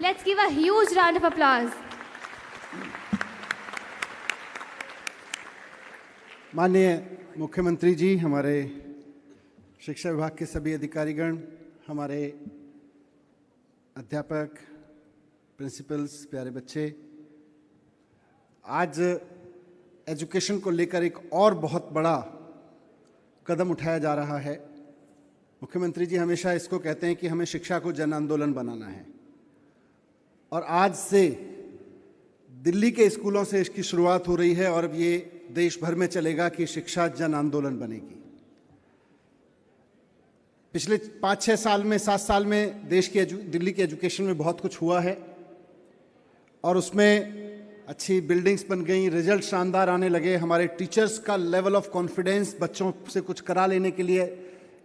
Let's give a huge round of applause. माननीय मुख्यमंत्री जी, हमारे शिक्षा विभाग के सभी अधिकारीगण, हमारे अध्यापक, प्रिंसिपल्स, प्यारे बच्चे, आज एजुकेशन को लेकर एक और बहुत बड़ा कदम उठाया जा रहा है। मुख्यमंत्री जी हमेशा इसको कहते हैं कि हमें शिक्षा को जन आंदोलन बनाना है, और आज से दिल्ली के स्कूलों से इसकी शुरुआत हो रही है और अब ये देश भर में चलेगा कि शिक्षा जन आंदोलन बनेगी। पिछले 5-6 साल में, 7 साल में दिल्ली के एजुकेशन में बहुत कुछ हुआ है और उसमें अच्छी बिल्डिंग्स बन गई, रिजल्ट शानदार आने लगे। हमारे टीचर्स का लेवल ऑफ कॉन्फिडेंस बच्चों से कुछ करा लेने के लिए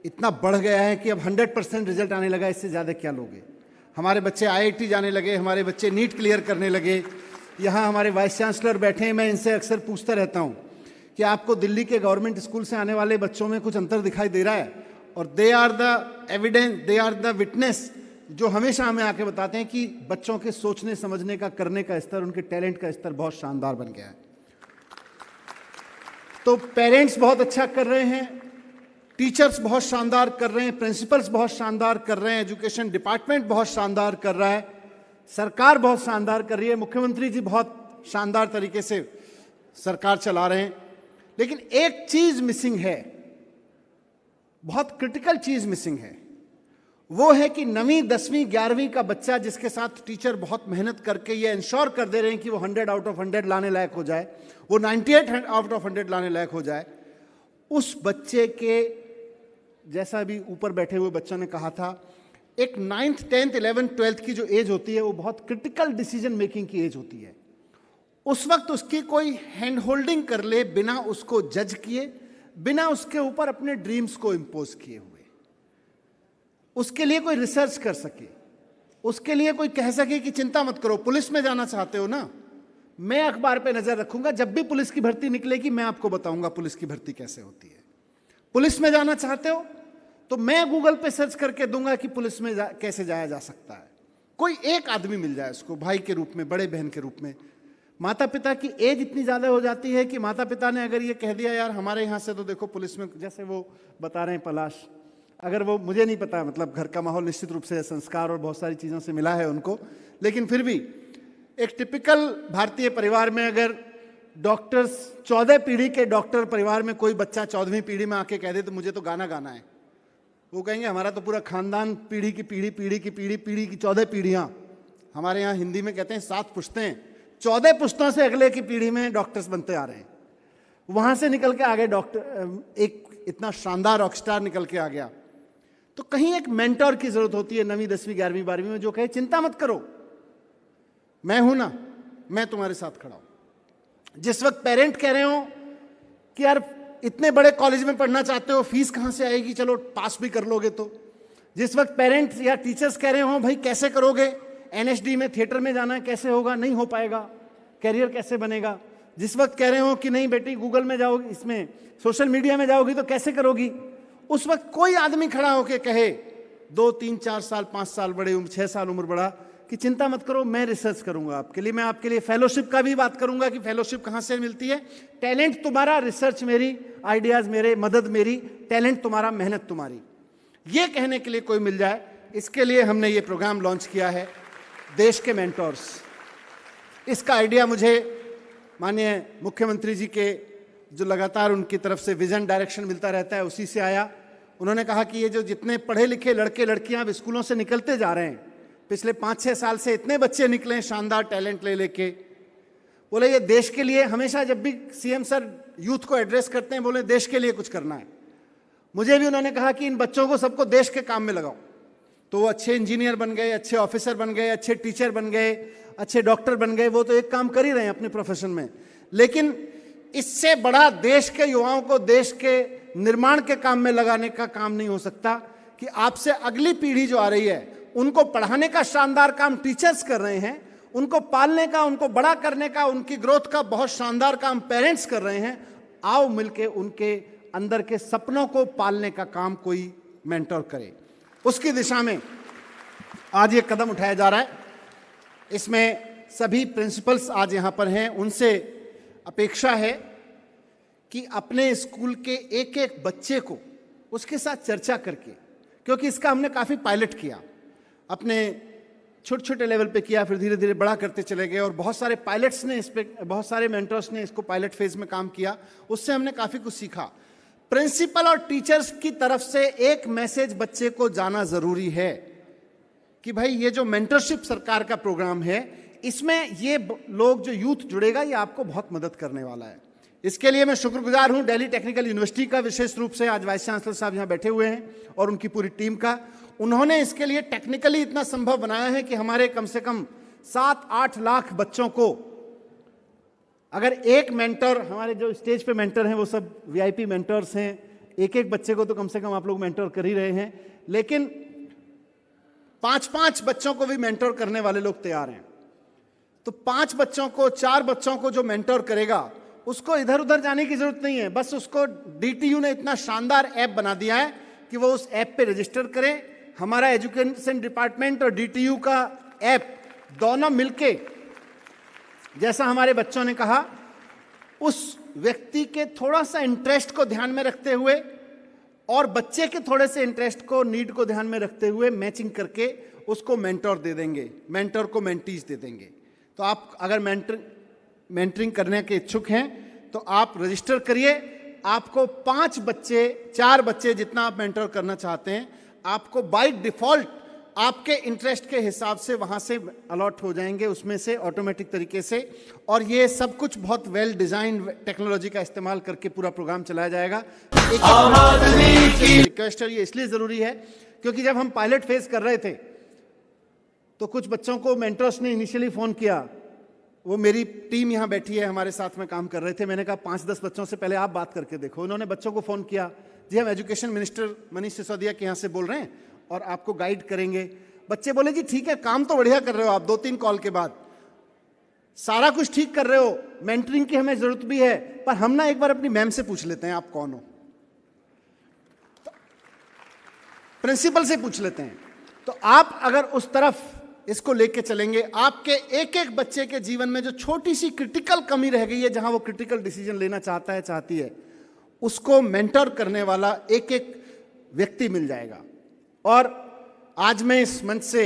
इतना बढ़ गया है कि अब 100% रिजल्ट आने लगा। इससे ज़्यादा क्या लोगे। हमारे बच्चे IIT जाने लगे, हमारे बच्चे नीट क्लियर करने लगे। यहाँ हमारे वाइस चांसलर बैठे हैं, मैं इनसे अक्सर पूछता रहता हूँ कि आपको दिल्ली के गवर्नमेंट स्कूल से आने वाले बच्चों में कुछ अंतर दिखाई दे रहा है? और they are the evidence, they are the witness, जो हमेशा हमें आके बताते हैं कि बच्चों के सोचने समझने का, करने का स्तर, उनके टैलेंट का स्तर बहुत शानदार बन गया है। तो पेरेंट्स बहुत अच्छा कर रहे हैं, टीचर्स बहुत शानदार कर रहे हैं, प्रिंसिपल्स बहुत शानदार कर रहे हैं, एजुकेशन डिपार्टमेंट बहुत शानदार कर रहा है, सरकार बहुत शानदार कर रही है, मुख्यमंत्री जी बहुत शानदार तरीके से सरकार चला रहे हैं। लेकिन एक चीज मिसिंग है, बहुत क्रिटिकल चीज मिसिंग है। वो है कि 9वीं, 10वीं, 11वीं का बच्चा जिसके साथ टीचर बहुत मेहनत करके ये इंश्योर कर दे रहे हैं कि वो 100 आउट ऑफ 100 लाने लायक हो जाए, वो 98 आउट ऑफ 100 लाने लायक हो जाए, उस बच्चे के, जैसा भी ऊपर बैठे हुए बच्चों ने कहा था, एक 9th, 10th, 11th, 12th की जो एज होती है वो बहुत क्रिटिकल डिसीजन मेकिंग की एज होती है। उस वक्त उसकी कोई हैंड होल्डिंग कर ले बिना उसको जज किए, बिना उसके ऊपर अपने ड्रीम्स को इंपोज किए हुए, उसके लिए कोई रिसर्च कर सके, उसके लिए कोई कह सके कि चिंता मत करो, पुलिस में जाना चाहते हो ना, मैं अखबार पे नजर रखूंगा, जब भी पुलिस की भर्ती निकलेगी मैं आपको बताऊंगा पुलिस की भर्ती कैसे होती है। पुलिस में जाना चाहते हो तो मैं गूगल पे सर्च करके दूंगा कि पुलिस में कैसे जाया जा सकता है। कोई एक आदमी मिल जाए उसको, भाई के रूप में, बड़े बहन के रूप में। माता पिता की एज इतनी ज्यादा हो जाती है कि माता पिता ने अगर ये कह दिया, यार हमारे यहाँ से तो देखो पुलिस में, जैसे वो बता रहे हैं पलाश, अगर वो, मुझे नहीं पता, मतलब घर का माहौल निश्चित रूप से संस्कार और बहुत सारी चीज़ों से मिला है उनको, लेकिन फिर भी एक टिपिकल भारतीय परिवार में अगर डॉक्टर्स, 14 पीढ़ी के डॉक्टर परिवार में कोई बच्चा 14वीं पीढ़ी में आके कह दे तो मुझे तो गाना गाना है, वो कहेंगे हमारा तो पूरा खानदान पीढ़ी की पीढ़ी, पीढ़ी की पीढ़ी, पीढ़ी की 14 पीढ़ियाँ, हमारे यहाँ हिंदी में कहते हैं 7 पुश्तें, 14 पुश्तों से अगले की पीढ़ी में डॉक्टर्स बनते आ रहे हैं। वहाँ से निकल के आगे डॉक्टर, एक इतना शानदार रॉकस्टार निकल के आ गया। तो कहीं एक मेंटर की जरूरत होती है 9वीं, 10वीं, 11वीं, 12वीं में, जो कहे चिंता मत करो, मैं हूं ना, मैं तुम्हारे साथ खड़ा हूं। जिस वक्त पेरेंट कह रहे हो कि यार इतने बड़े कॉलेज में पढ़ना चाहते हो, फीस कहां से आएगी, चलो पास भी कर लोगे तो। जिस वक्त पेरेंट्स या टीचर्स कह रहे हो भाई कैसे करोगे, NSD में थिएटर में जाना है, कैसे होगा, नहीं हो पाएगा, कैरियर कैसे बनेगा। जिस वक्त कह रहे हो कि नहीं बेटी गूगल में जाओगी, इसमें सोशल मीडिया में जाओगी तो कैसे करोगी, उस वक्त कोई आदमी खड़ा होकर कहे 2, 3, 4 साल, 5 साल बड़े, 6 साल उम्र बड़ा, कि चिंता मत करो, मैं रिसर्च करूंगा आपके लिए, मैं आपके लिए फेलोशिप का भी बात करूंगा कि फेलोशिप कहां से मिलती है, टैलेंट तुम्हारा, रिसर्च मेरी, आइडियाज मेरे, मदद मेरी, टैलेंट तुम्हारा, मेहनत तुम्हारी। ये कहने के लिए कोई मिल जाए, इसके लिए हमने ये प्रोग्राम लॉन्च किया है, देश के मेंटोर्स। इसका आइडिया मुझे माननीय मुख्यमंत्री जी के, जो लगातार उनकी तरफ से विजन डायरेक्शन मिलता रहता है, उसी से आया। उन्होंने कहा कि ये जो जितने पढ़े लिखे लड़के लड़कियां अब स्कूलों से निकलते जा रहे हैं, पिछले 5-6 साल से इतने बच्चे निकले शानदार टैलेंट ले लेके, बोले ये देश के लिए, हमेशा जब भी CM सर यूथ को एड्रेस करते हैं बोले देश के लिए कुछ करना है। मुझे भी उन्होंने कहा कि इन बच्चों को सबको देश के काम में लगाओ, तो वो अच्छे इंजीनियर बन गए, अच्छे ऑफिसर बन गए, अच्छे टीचर बन गए, अच्छे डॉक्टर बन गए, वो तो एक काम कर ही रहे हैं अपने प्रोफेशन में। लेकिन इससे बड़ा देश के युवाओं को देश के निर्माण के काम में लगाने का काम नहीं हो सकता कि आपसे अगली पीढ़ी जो आ रही है उनको पढ़ाने का शानदार काम टीचर्स कर रहे हैं, उनको पालने का, उनको बड़ा करने का, उनकी ग्रोथ का बहुत शानदार काम पेरेंट्स कर रहे हैं। आओ मिलके उनके अंदर के सपनों को पालने का काम कोई मेंटर करे, उसकी दिशा में आज ये कदम उठाया जा रहा है। इसमें सभी प्रिंसिपल्स आज यहाँ पर हैं। उनसे अपेक्षा है कि अपने स्कूल के एक एक बच्चे को उसके साथ चर्चा करके, क्योंकि इसका हमने काफ़ी पायलट किया, अपने छोटे छोटे लेवल पे किया, फिर धीरे धीरे बड़ा करते चले गए, और बहुत सारे पायलट्स ने इस पे, बहुत सारे मेंटर्स ने इसको पायलट फेज में काम किया। उससे हमने काफ़ी कुछ सीखा। प्रिंसिपल और टीचर्स की तरफ से एक मैसेज बच्चे को जाना ज़रूरी है कि भाई ये जो मेंटरशिप सरकार का प्रोग्राम है, इसमें ये लोग जो यूथ जुड़ेगा, ये आपको बहुत मदद करने वाला है। इसके लिए मैं शुक्रगुजार हूं दिल्ली टेक्निकल यूनिवर्सिटी का, विशेष रूप से आज वाइस चांसलर साहब यहाँ बैठे हुए हैं, और उनकी पूरी टीम का। उन्होंने इसके लिए टेक्निकली इतना संभव बनाया है कि हमारे कम से कम 7-8 लाख बच्चों को, अगर एक मेंटर, हमारे जो स्टेज पे मेंटर हैं वो सब वीआईपी मेंटर्स हैं, एक एक बच्चे को तो कम से कम आप लोग मेंटर कर ही रहे हैं, लेकिन 5-5 बच्चों को भी मेंटर करने वाले लोग तैयार हैं। तो 5 बच्चों को, 4 बच्चों को जो मेंटर करेगा, उसको इधर उधर जाने की जरूरत नहीं है। बस उसको डीटीयू ने इतना शानदार ऐप बना दिया है कि वो उस ऐप पे रजिस्टर करें। हमारा एजुकेशन डिपार्टमेंट और डीटीयू का ऐप दोनों मिलके, जैसा हमारे बच्चों ने कहा, उस व्यक्ति के थोड़ा सा इंटरेस्ट को ध्यान में रखते हुए और बच्चे के थोड़े से इंटरेस्ट को, नीड को ध्यान में रखते हुए मैचिंग करके उसको मेंटर दे देंगे, मेंटर को मेंटीज दे देंगे। तो आप अगर मेंटरिंग करने के इच्छुक हैं तो आप रजिस्टर करिए। आपको 5 बच्चे, 4 बच्चे, जितना आप मेंटर करना चाहते हैं, आपको बाय डिफॉल्ट आपके इंटरेस्ट के हिसाब से वहां से अलॉट हो जाएंगे, उसमें से ऑटोमेटिक तरीके से। और ये सब कुछ बहुत वेल डिजाइन टेक्नोलॉजी का इस्तेमाल करके पूरा प्रोग्राम चलाया जाएगा। रिक्वेस्ट है, ये इसलिए जरूरी है क्योंकि जब हम पायलट फेज कर रहे थे तो कुछ बच्चों को मेंटर्स ने इनिशियली फोन किया। वो मेरी टीम यहाँ बैठी है, हमारे साथ में काम कर रहे थे। मैंने कहा 5-10 बच्चों से पहले आप बात करके देखो। उन्होंने बच्चों को फोन किया, जी हम एजुकेशन मिनिस्टर मनीष सिसोदिया के यहाँ से बोल रहे हैं और आपको गाइड करेंगे। बच्चे बोले जी ठीक है, काम तो बढ़िया कर रहे हो आप, 2-3 कॉल के बाद सारा कुछ ठीक कर रहे हो, मेंटरिंग की हमें जरूरत भी है, पर हम ना एक बार अपनी मैम से पूछ लेते हैं आप कौन हो, तो प्रिंसिपल से पूछ लेते हैं। तो आप अगर उस तरफ इसको लेके चलेंगे, आपके एक एक बच्चे के जीवन में जो छोटी सी क्रिटिकल कमी रह गई है, जहां वो क्रिटिकल डिसीजन लेना चाहता है, चाहती है, उसको मेंटर करने वाला एक एक व्यक्ति मिल जाएगा। और आज मैं इस मंच से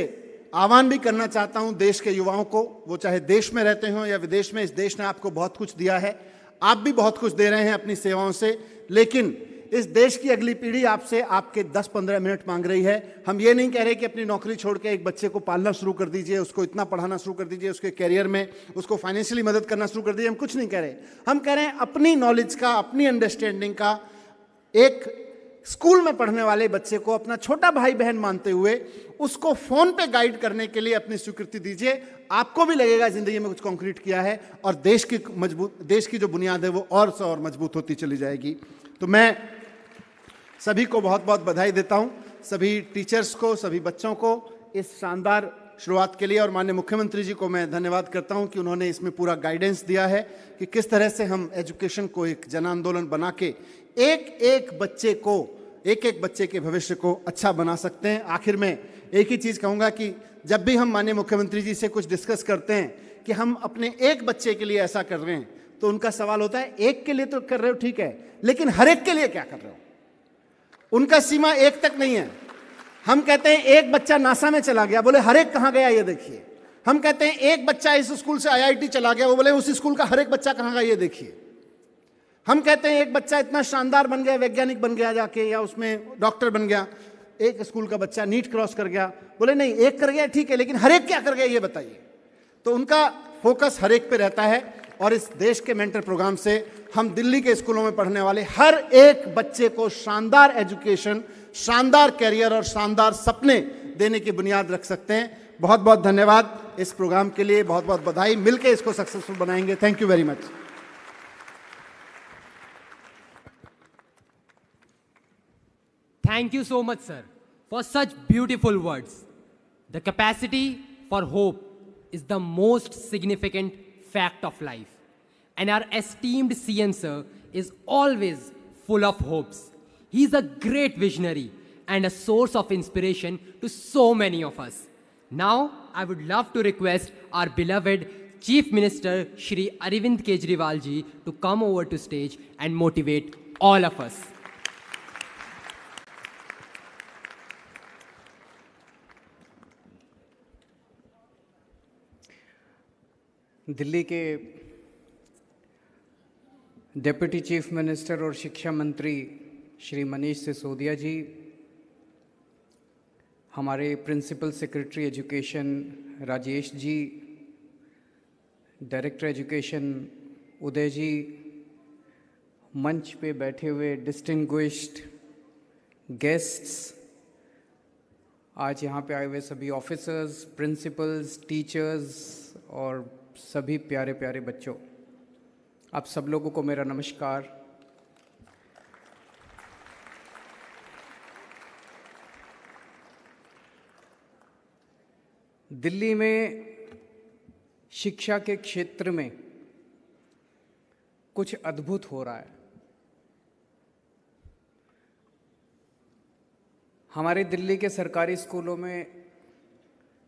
आह्वान भी करना चाहता हूं देश के युवाओं को, वो चाहे देश में रहते हो या विदेश में। इस देश ने आपको बहुत कुछ दिया है, आप भी बहुत कुछ दे रहे हैं अपनी सेवाओं से, लेकिन इस देश की अगली पीढ़ी आपसे आपके 10-15 मिनट मांग रही है। हम ये नहीं कह रहे कि अपनी नौकरी छोड़ के एक बच्चे को पालना शुरू कर दीजिए, उसको इतना पढ़ाना शुरू कर दीजिए, उसके कैरियर में उसको फाइनेंशियली मदद करना शुरू कर दीजिए, हम कुछ नहीं कह रहे। हम कह रहे हैं अपनी नॉलेज का, अपनी अंडरस्टैंडिंग का, एक स्कूल में पढ़ने वाले बच्चे को अपना छोटा भाई बहन मानते हुए उसको फोन पे गाइड करने के लिए अपनी स्वीकृति दीजिए। आपको भी लगेगा जिंदगी में कुछ कंक्रीट किया है, और देश की जो बुनियाद है वो और से और मजबूत होती चली जाएगी। तो मैं सभी को बहुत बहुत बधाई देता हूं, सभी टीचर्स को, सभी बच्चों को इस शानदार शुरुआत के लिए, और माननीय मुख्यमंत्री जी को मैं धन्यवाद करता हूं कि उन्होंने इसमें पूरा गाइडेंस दिया है कि किस तरह से हम एजुकेशन को एक जन आंदोलन बना के एक एक बच्चे के भविष्य को अच्छा बना सकते हैं। आखिर में एक ही चीज कहूंगा कि जब भी हम माननीय मुख्यमंत्री जी से कुछ डिस्कस करते हैं कि हम अपने एक बच्चे के लिए ऐसा कर रहे हैं, तो उनका सवाल होता है एक के लिए तो कर रहे हो ठीक है, लेकिन हर एक के लिए क्या कर रहे हो? उनका सीमा एक तक नहीं है। हम कहते हैं एक बच्चा नासा में चला गया, बोले हर एक कहां गया ये देखिए। हम कहते हैं एक बच्चा इस स्कूल से आईआईटी चला गया, वो बोले उस स्कूल का हर एक बच्चा कहां गया ये देखिए। हम कहते हैं एक बच्चा इतना शानदार बन गया, वैज्ञानिक बन गया जाके, या उसमें डॉक्टर बन गया, एक स्कूल का बच्चा नीट क्रॉस कर गया, बोले नहीं एक कर गया ठीक है, लेकिन हर एक क्या कर गया ये बताइए। तो उनका फोकस हर एक पे रहता है, और इस देश के मेंटर प्रोग्राम से हम दिल्ली के स्कूलों में पढ़ने वाले हर एक बच्चे को शानदार एजुकेशन, शानदार कैरियर और शानदार सपने देने की बुनियाद रख सकते हैं। बहुत बहुत धन्यवाद इस प्रोग्राम के लिए, बहुत बहुत बधाई। मिलकर इसको सक्सेसफुल बनाएंगे। Thank you very much. Thank you so much, sir, for such beautiful words. The capacity for hope is the most significant fact of life. And our esteemed CM sir is always full of hopes. He is a great visionary and a source of inspiration to so many of us. Now, I would love to request our beloved Chief Minister Shri Arvind Kejriwal ji to come over to stage and motivate all of us. Delhi के deputy chief minister और शिक्षा मंत्री श्री मनीष सिसोदिया जी, हमारे principal secretary education Rajesh ji, director education उदय जी, मंच पे बैठे हुए distinguished guests, आज यहाँ पे आए हुए सभी ऑफिसर्स, प्रिंसिपल्स, टीचर्स और सभी प्यारे प्यारे बच्चों, आप सब लोगों को मेरा नमस्कार। दिल्ली में शिक्षा के क्षेत्र में कुछ अद्भुत हो रहा है। हमारे दिल्ली के सरकारी स्कूलों में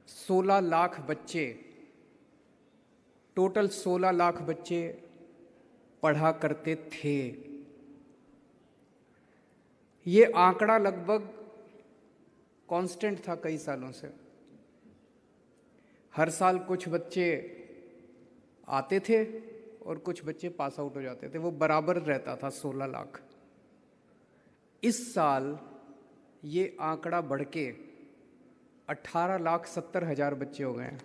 16 लाख बच्चे, टोटल 16 लाख बच्चे पढ़ा करते थे। ये आंकड़ा लगभग कांस्टेंट था कई सालों से। हर साल कुछ बच्चे आते थे और कुछ बच्चे पास आउट हो जाते थे, वो बराबर रहता था 16 लाख। इस साल ये आंकड़ा बढ़ के 18,70,000 बच्चे हो गए हैं।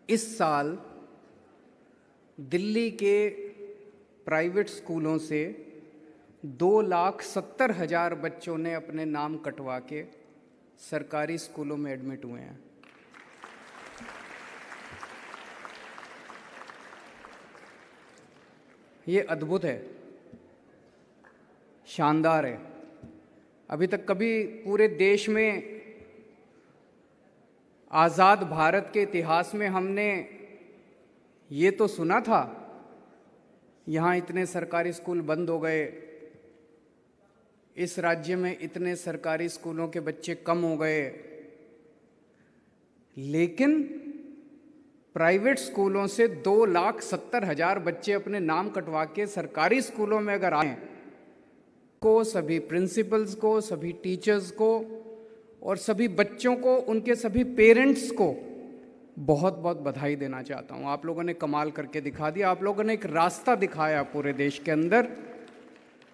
इस साल दिल्ली के प्राइवेट स्कूलों से 2,70,000 बच्चों ने अपने नाम कटवा के सरकारी स्कूलों में एडमिट हुए हैं। ये अद्भुत है, शानदार है। अभी तक कभी पूरे देश में आज़ाद भारत के इतिहास में हमने ये तो सुना था यहाँ इतने सरकारी स्कूल बंद हो गए, इस राज्य में इतने सरकारी स्कूलों के बच्चे कम हो गए, लेकिन प्राइवेट स्कूलों से 2,70,000 बच्चे अपने नाम कटवा के सरकारी स्कूलों में अगर आए को, सभी प्रिंसिपल्स को, सभी टीचर्स को और सभी बच्चों को, उनके सभी पेरेंट्स को बहुत बहुत बधाई देना चाहता हूँ। आप लोगों ने कमाल करके दिखा दिया। आप लोगों ने एक रास्ता दिखाया पूरे देश के अंदर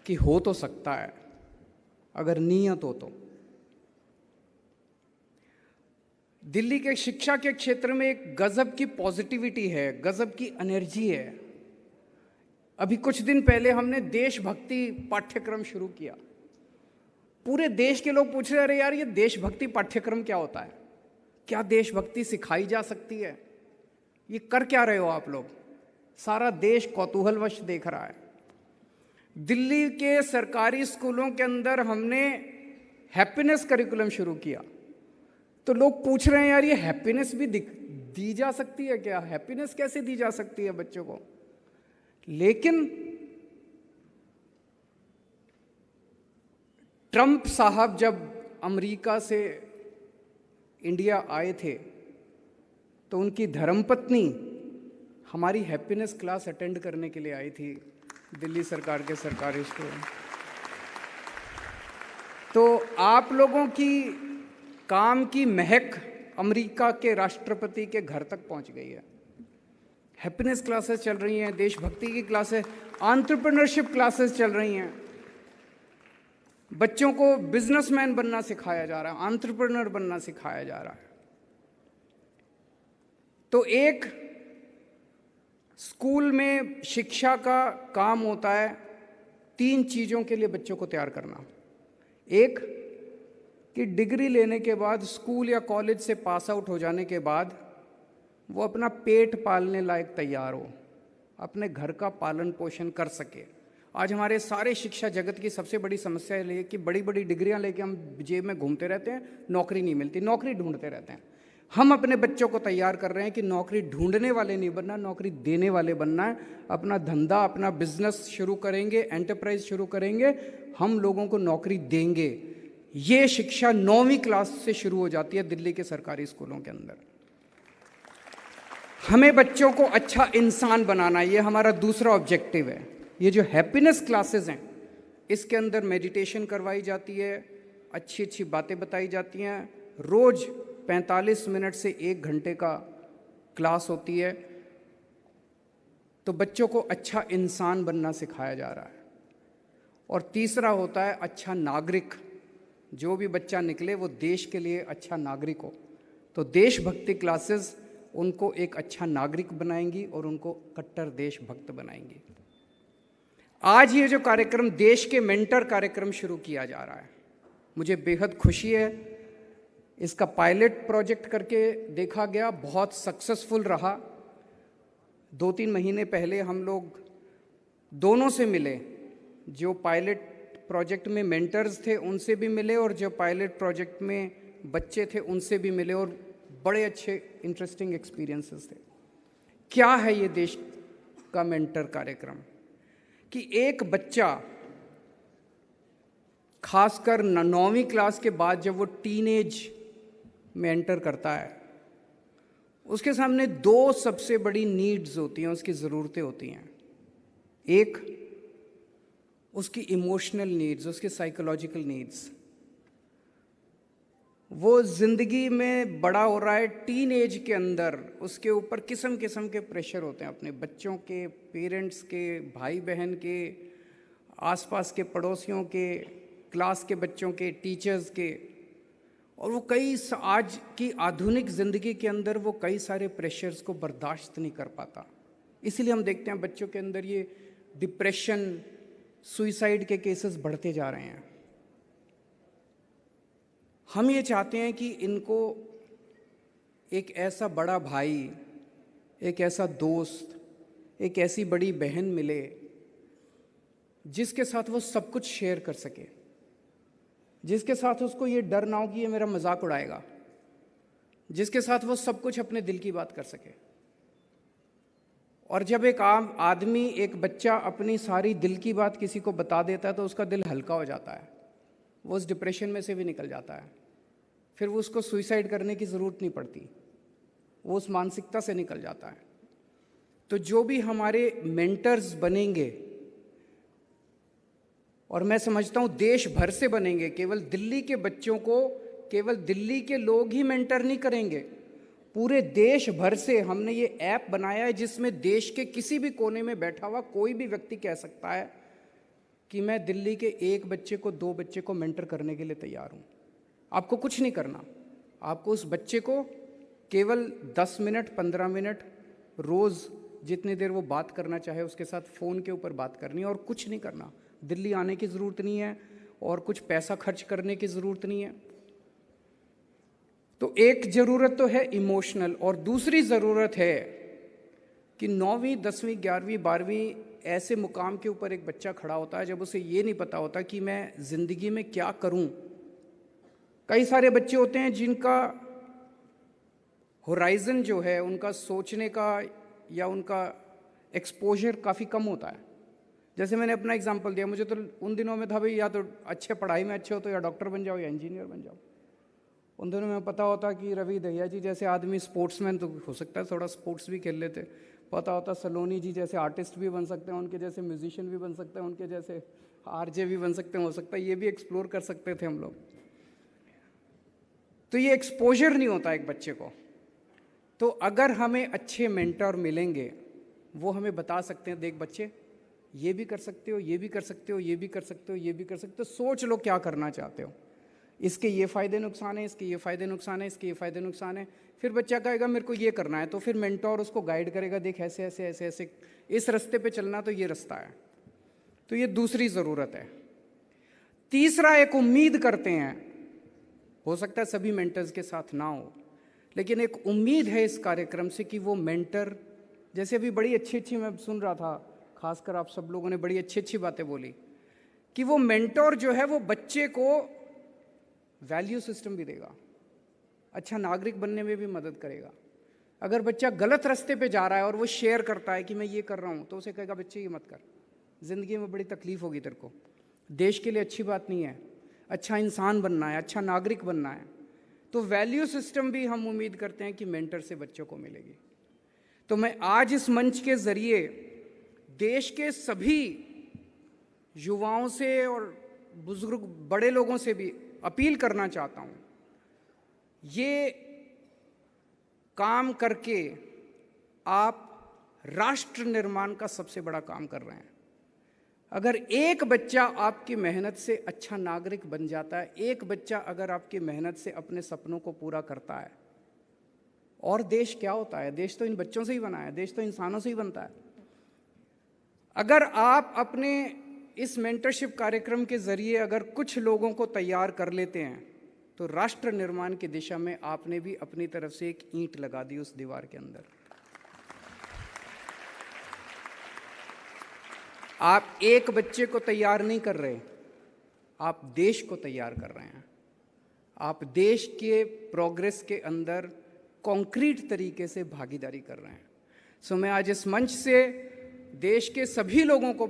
कि हो तो सकता है अगर नीयत हो तो। दिल्ली के शिक्षा के क्षेत्र में एक गजब की पॉजिटिविटी है, गजब की एनर्जी है। अभी कुछ दिन पहले हमने देशभक्ति पाठ्यक्रम शुरू किया। पूरे देश के लोग पूछ रहे, अरे यार ये देशभक्ति पाठ्यक्रम क्या होता है, क्या देशभक्ति सिखाई जा सकती है, ये कर क्या रहे हो आप लोग? सारा देश कौतूहलवश देख रहा है। दिल्ली के सरकारी स्कूलों के अंदर हमने हैप्पीनेस करिकुलम शुरू किया, तो लोग पूछ रहे हैं यार ये हैप्पीनेस भी दी जा सकती है क्या? हैप्पीनेस कैसे दी जा सकती है बच्चों को? लेकिन ट्रंप साहब जब अमेरिका से इंडिया आए थे तो उनकी धर्मपत्नी हमारी हैप्पीनेस क्लास अटेंड करने के लिए आई थी दिल्ली सरकार के सरकारी स्कूल में। तो आप लोगों की काम की महक अमेरिका के राष्ट्रपति के घर तक पहुंच गई है। हैप्पीनेस क्लासेस चल रही हैं, देशभक्ति की क्लासेस, एंटरप्रेन्योरशिप क्लासेस चल रही हैं। बच्चों को बिजनेसमैन बनना सिखाया जा रहा है, एंटरप्रेन्योर बनना सिखाया जा रहा है। तो एक स्कूल में शिक्षा का काम होता है 3 चीज़ों के लिए बच्चों को तैयार करना। एक कि डिग्री लेने के बाद, स्कूल या कॉलेज से पास आउट हो जाने के बाद वो अपना पेट पालने लायक तैयार हो, अपने घर का पालन पोषण कर सके। आज हमारे सारे शिक्षा जगत की सबसे बड़ी समस्या ये कि बड़ी बड़ी डिग्रियां लेके हम जेब में घूमते रहते हैं, नौकरी नहीं मिलती, नौकरी ढूंढते रहते हैं। हम अपने बच्चों को तैयार कर रहे हैं कि नौकरी ढूंढने वाले नहीं बनना, नौकरी देने वाले बनना है। अपना धंधा, अपना बिजनेस शुरू करेंगे, एंटरप्राइज शुरू करेंगे, हम लोगों को नौकरी देंगे। ये शिक्षा 9वीं क्लास से शुरू हो जाती है दिल्ली के सरकारी स्कूलों के अंदर। हमें बच्चों को अच्छा इंसान बनाना, ये हमारा दूसरा ऑब्जेक्टिव है। ये जो हैप्पीनेस क्लासेस हैं, इसके अंदर मेडिटेशन करवाई जाती है, अच्छी अच्छी बातें बताई जाती हैं। रोज 45 मिनट से 1 घंटे का क्लास होती है। तो बच्चों को अच्छा इंसान बनना सिखाया जा रहा है। और तीसरा होता है अच्छा नागरिक। जो भी बच्चा निकले वो देश के लिए अच्छा नागरिक हो। तो देशभक्ति क्लासेस उनको एक अच्छा नागरिक बनाएंगी और उनको कट्टर देशभक्त बनाएंगी। आज ये जो कार्यक्रम, देश के मेंटर कार्यक्रम शुरू किया जा रहा है, मुझे बेहद खुशी है। इसका पायलट प्रोजेक्ट करके देखा गया, बहुत सक्सेसफुल रहा। 2-3 महीने पहले हम लोग दोनों से मिले, जो पायलट प्रोजेक्ट में मेंटर्स थे उनसे भी मिले और जो पायलट प्रोजेक्ट में बच्चे थे उनसे भी मिले, और बड़े अच्छे इंटरेस्टिंग एक्सपीरियंसेस थे। क्या है ये देश का मेंटर कार्यक्रम? कि एक बच्चा खासकर 9वीं क्लास के बाद जब वो टीनेज में एंटर करता है, उसके सामने 2 सबसे बड़ी नीड्स होती हैं, उसकी ज़रूरतें होती हैं। एक उसकी इमोशनल नीड्स, उसकी साइकोलॉजिकल नीड्स। वो ज़िंदगी में बड़ा हो रहा है, टीन एज के अंदर उसके ऊपर किस्म किस्म के प्रेशर होते हैं, अपने बच्चों के, पेरेंट्स के, भाई बहन के, आसपास के पड़ोसियों के, क्लास के बच्चों के, टीचर्स के। और वो आज की आधुनिक ज़िंदगी के अंदर वो कई सारे प्रेशर्स को बर्दाश्त नहीं कर पाता। इसीलिए हम देखते हैं बच्चों के अंदर ये डिप्रेशन, सुइसाइड के केसेस बढ़ते जा रहे हैं। हम ये चाहते हैं कि इनको एक ऐसा बड़ा भाई, एक ऐसा दोस्त, एक ऐसी बड़ी बहन मिले जिसके साथ वो सब कुछ शेयर कर सके, जिसके साथ उसको ये डर ना हो कि ये मेरा मजाक उड़ाएगा, जिसके साथ वो सब कुछ अपने दिल की बात कर सके। और जब एक आम आदमी, एक बच्चा अपनी सारी दिल की बात किसी को बता देता है तो उसका दिल हल्का हो जाता है, वो उस डिप्रेशन में से भी निकल जाता है। फिर वो उसको सुइसाइड करने की ज़रूरत नहीं पड़ती, वो उस मानसिकता से निकल जाता है। तो जो भी हमारे मेंटर्स बनेंगे, और मैं समझता हूँ देश भर से बनेंगे, केवल दिल्ली के बच्चों को, केवल दिल्ली के लोग ही मेंटर नहीं करेंगे, पूरे देश भर से हमने ये ऐप बनाया है जिसमें देश के किसी भी कोने में बैठा हुआ कोई भी व्यक्ति कह सकता है कि मैं दिल्ली के 1 बच्चे को, 2 बच्चे को मेंटर करने के लिए तैयार हूँ। आपको कुछ नहीं करना, आपको उस बच्चे को केवल 10 मिनट, 15 मिनट रोज़, जितनी देर वो बात करना चाहे उसके साथ फ़ोन के ऊपर बात करनी है, और कुछ नहीं करना। दिल्ली आने की ज़रूरत नहीं है और कुछ पैसा खर्च करने की ज़रूरत नहीं है। तो एक ज़रूरत तो है इमोशनल, और दूसरी ज़रूरत है कि 9वीं, 10वीं, 11वीं, 12वीं ऐसे मुकाम के ऊपर एक बच्चा खड़ा होता है जब उसे ये नहीं पता होता कि मैं ज़िंदगी में क्या करूं। कई सारे बच्चे होते हैं जिनका होराइज़न जो है, उनका सोचने का या उनका एक्सपोजर काफ़ी कम होता है। जैसे मैंने अपना एग्जांपल दिया, मुझे तो उन दिनों में था भाई या तो अच्छे पढ़ाई में अच्छे हो तो या डॉक्टर बन जाओ या इंजीनियर बन जाओ। उन दिनों में पता होता कि रवि दहिया जी जैसे आदमी स्पोर्ट्समैन तो हो सकता है, थोड़ा स्पोर्ट्स भी खेल लेते। पता होता सलोनी जी जैसे आर्टिस्ट भी बन सकते हैं, उनके जैसे म्यूजिशियन भी बन सकते हैं, उनके जैसे आरजे भी बन सकते हैं, हो सकता है ये भी एक्सप्लोर कर सकते थे हम लोग। तो ये एक्सपोजर नहीं होता एक बच्चे को। तो अगर हमें अच्छे मेंटर मिलेंगे, वो हमें बता सकते हैं देख बच्चे ये भी कर सकते हो, ये भी कर सकते हो, ये भी कर सकते हो, ये भी कर सकते हो, सोच लो क्या करना चाहते हो, इसके ये फ़ायदे नुकसान है, इसके ये फ़ायदे नुकसान है, इसके ये फ़ायदे नुकसान है। फिर बच्चा कहेगा मेरे को ये करना है, तो फिर मेंटोर उसको गाइड करेगा, देख ऐसे ऐसे ऐसे ऐसे इस रास्ते पे चलना, तो ये रास्ता है। तो ये दूसरी ज़रूरत है। तीसरा, एक उम्मीद करते हैं, हो सकता है सभी मेंटर्स के साथ ना हो, लेकिन एक उम्मीद है इस कार्यक्रम से कि वो मेंटर, जैसे अभी बड़ी अच्छी अच्छी मैं सुन रहा था, खासकर आप सब लोगों ने बड़ी अच्छी अच्छी बातें बोली, कि वो मेंटोर जो है वो बच्चे को वैल्यू सिस्टम भी देगा। अच्छा नागरिक बनने में भी मदद करेगा। अगर बच्चा गलत रास्ते पे जा रहा है और वो शेयर करता है कि मैं ये कर रहा हूँ, तो उसे कहेगा बच्चे ये मत कर, ज़िंदगी में बड़ी तकलीफ होगी तेरे को, देश के लिए अच्छी बात नहीं है, अच्छा इंसान बनना है, अच्छा नागरिक बनना है। तो वैल्यू सिस्टम भी हम उम्मीद करते हैं कि मेंटर से बच्चों को मिलेगी। तो मैं आज इस मंच के ज़रिए देश के सभी युवाओं से और बुजुर्ग बड़े लोगों से भी अपील करना चाहता हूँ, ये काम करके आप राष्ट्र निर्माण का सबसे बड़ा काम कर रहे हैं। अगर एक बच्चा आपकी मेहनत से अच्छा नागरिक बन जाता है, एक बच्चा अगर आपकी मेहनत से अपने सपनों को पूरा करता है, और देश क्या होता है? देश तो इन बच्चों से ही बना है, देश तो इंसानों से ही बनता है। अगर आप अपने इस मेंटरशिप कार्यक्रम के जरिए अगर कुछ लोगों को तैयार कर लेते हैं, तो राष्ट्र निर्माण की दिशा में आपने भी अपनी तरफ से एक ईंट लगा दी उस दीवार के अंदर। आप एक बच्चे को तैयार नहीं कर रहे, आप देश को तैयार कर रहे हैं। आप देश के प्रोग्रेस के अंदर कॉन्क्रीट तरीके से भागीदारी कर रहे हैं। सो मैं आज इस मंच से देश के सभी लोगों को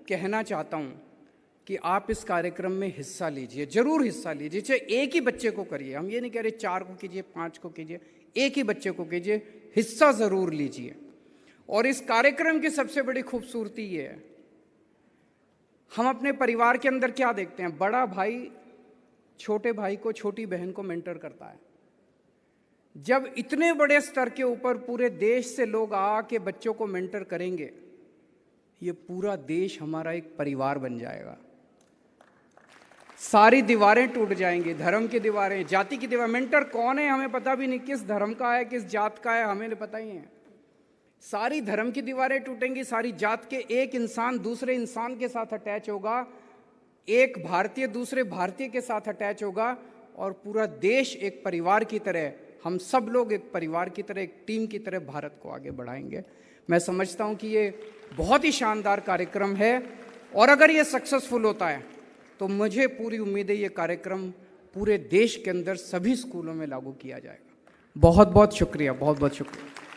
कहना चाहता हूं कि आप इस कार्यक्रम में हिस्सा लीजिए, जरूर हिस्सा लीजिए। चाहे एक ही बच्चे को करिए, हम ये नहीं कह रहे 4 को कीजिए, 5 को कीजिए, एक ही बच्चे को कीजिए, हिस्सा जरूर लीजिए। और इस कार्यक्रम की सबसे बड़ी खूबसूरती ये है, हम अपने परिवार के अंदर क्या देखते हैं, बड़ा भाई छोटे भाई को, छोटी बहन को मेंटर करता है। जब इतने बड़े स्तर के ऊपर पूरे देश से लोग आके बच्चों को मेंटर करेंगे, ये पूरा देश हमारा एक परिवार बन जाएगा। सारी दीवारें टूट जाएंगी, धर्म की दीवारें, जाति की दीवार। मेंटर कौन है हमें पता भी नहीं, किस धर्म का है, किस जात का है, हमें नहीं पता ही है। सारी धर्म की दीवारें टूटेंगी, सारी जात के एक इंसान दूसरे इंसान के साथ अटैच होगा, एक भारतीय दूसरे भारतीय के साथ अटैच होगा, और पूरा देश एक परिवार की तरह, हम सब लोग एक परिवार की तरह, एक टीम की तरह भारत को आगे बढ़ाएंगे। मैं समझता हूं कि ये बहुत ही शानदार कार्यक्रम है, और अगर ये सक्सेसफुल होता है तो मुझे पूरी उम्मीद है ये कार्यक्रम पूरे देश के अंदर सभी स्कूलों में लागू किया जाएगा। बहुत बहुत शुक्रिया, बहुत बहुत शुक्रिया।